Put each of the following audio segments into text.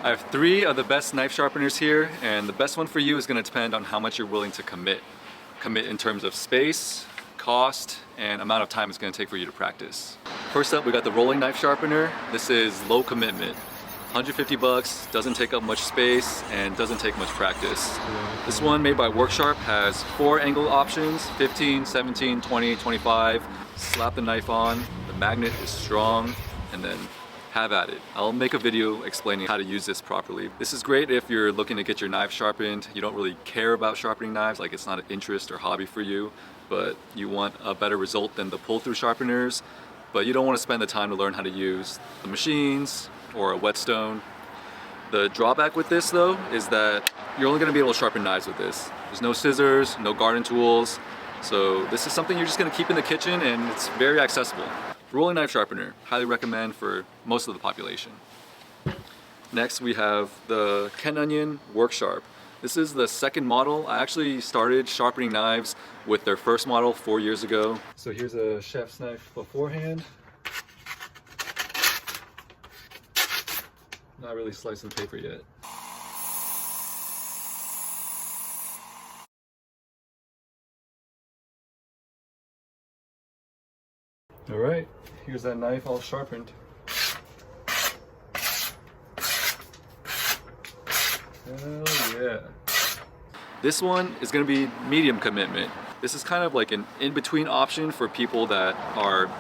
I have 3 of the best knife sharpeners here, and the best one for you is going to depend on how much you're willing to commit. Commit in terms of space, cost, and amount of time it's going to take for you to practice. First up, we got the rolling knife sharpener. This is low commitment. 150 bucks, doesn't take up much space, and doesn't take much practice. This one, made by WorkSharp, has 4 angle options, 15, 17, 20, 25. Slap the knife on, the magnet is strong, and then have at it. I'll make a video explaining how to use this properly. This is great if you're looking to get your knife sharpened. You don't really care about sharpening knives, like it's not an interest or hobby for you, but you want a better result than the pull-through sharpeners, but you don't want to spend the time to learn how to use the machines or a whetstone. The drawback with this though is that you're only going to be able to sharpen knives with this. There's no scissors, no garden tools, so this is something you're just going to keep in the kitchen, and it's very accessible. Rolling knife sharpener, highly recommend for most of the population. Next we have the Onion WorkSharp. This is the second model. I actually started sharpening knives with their first model 4 years ago. So here's a chef's knife beforehand. Not really slicing paper yet. All right, here's that knife all sharpened. Hell yeah. This one is going to be medium commitment. This is kind of like an in-between option for people that are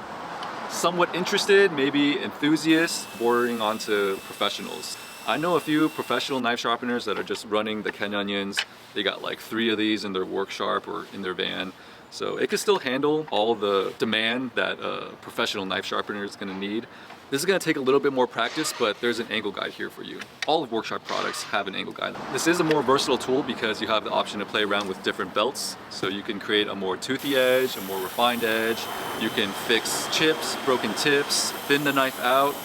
somewhat interested, maybe enthusiasts, bordering onto professionals. I know a few professional knife sharpeners that are just running the Onions. They got like 3 of these in their WorkSharp or in their van. So it can still handle all the demand that a professional knife sharpener is going to need. This is going to take a little bit more practice, but there's an angle guide here for you. All of WorkSharp products have an angle guide. This is a more versatile tool because you have the option to play around with different belts. So you can create a more toothy edge, a more refined edge. You can fix chips, broken tips, thin the knife out.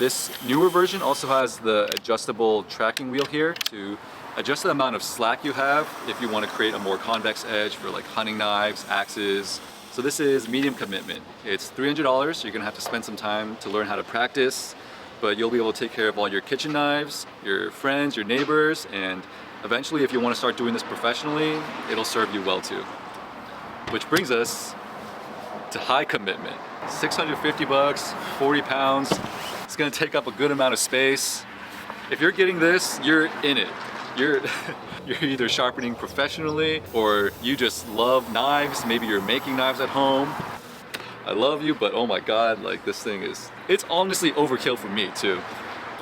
This newer version also has the adjustable tracking wheel here to adjust the amount of slack you have if you want to create a more convex edge for like hunting knives, axes. So this is medium commitment. It's $300, so you're gonna have to spend some time to learn how to practice, but you'll be able to take care of all your kitchen knives, your friends, your neighbors, and eventually if you want to start doing this professionally, it'll serve you well too. Which brings us to high commitment. 650 bucks, 40 pounds. It's gonna take up a good amount of space. If you're getting this, you're in it. You're either sharpening professionally or you just love knives. Maybe you're making knives at home. I love you, but oh my God, like this thing it's honestly overkill for me too.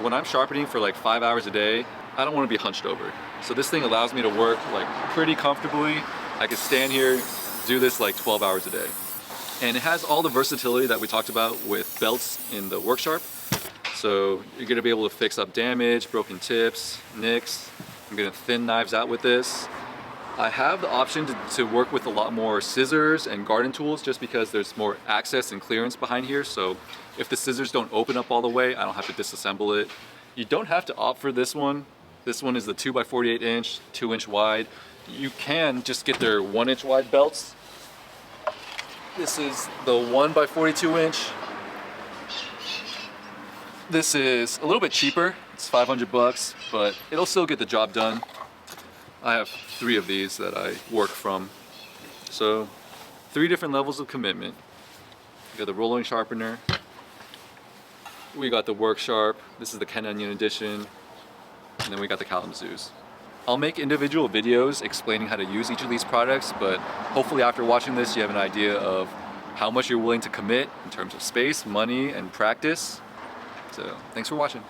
When I'm sharpening for like 5 hours a day, I don't want to be hunched over. So this thing allows me to work like pretty comfortably. I can stand here, do this like 12 hours a day. And it has all the versatility that we talked about with belts in the WorkSharp. So you're gonna be able to fix up damage, broken tips, nicks. I'm gonna thin knives out with this. I have the option to work with a lot more scissors and garden tools just because there's more access and clearance behind here. So if the scissors don't open up all the way, I don't have to disassemble it. You don't have to opt for this one. This one is the 2x48 inch, 2 inch wide. You can just get their 1 inch wide belts. This is the 1x42 inch. This is a little bit cheaper. It's 500 bucks, but it'll still get the job done. I have 3 of these that I work from. So 3 different levels of commitment. We got the rolling sharpener. We got the WorkSharp. This is the Onion edition. And then we got the Kalamazoo's. I'll make individual videos explaining how to use each of these products, but hopefully after watching this you have an idea of how much you're willing to commit in terms of space, money, and practice. So thanks for watching.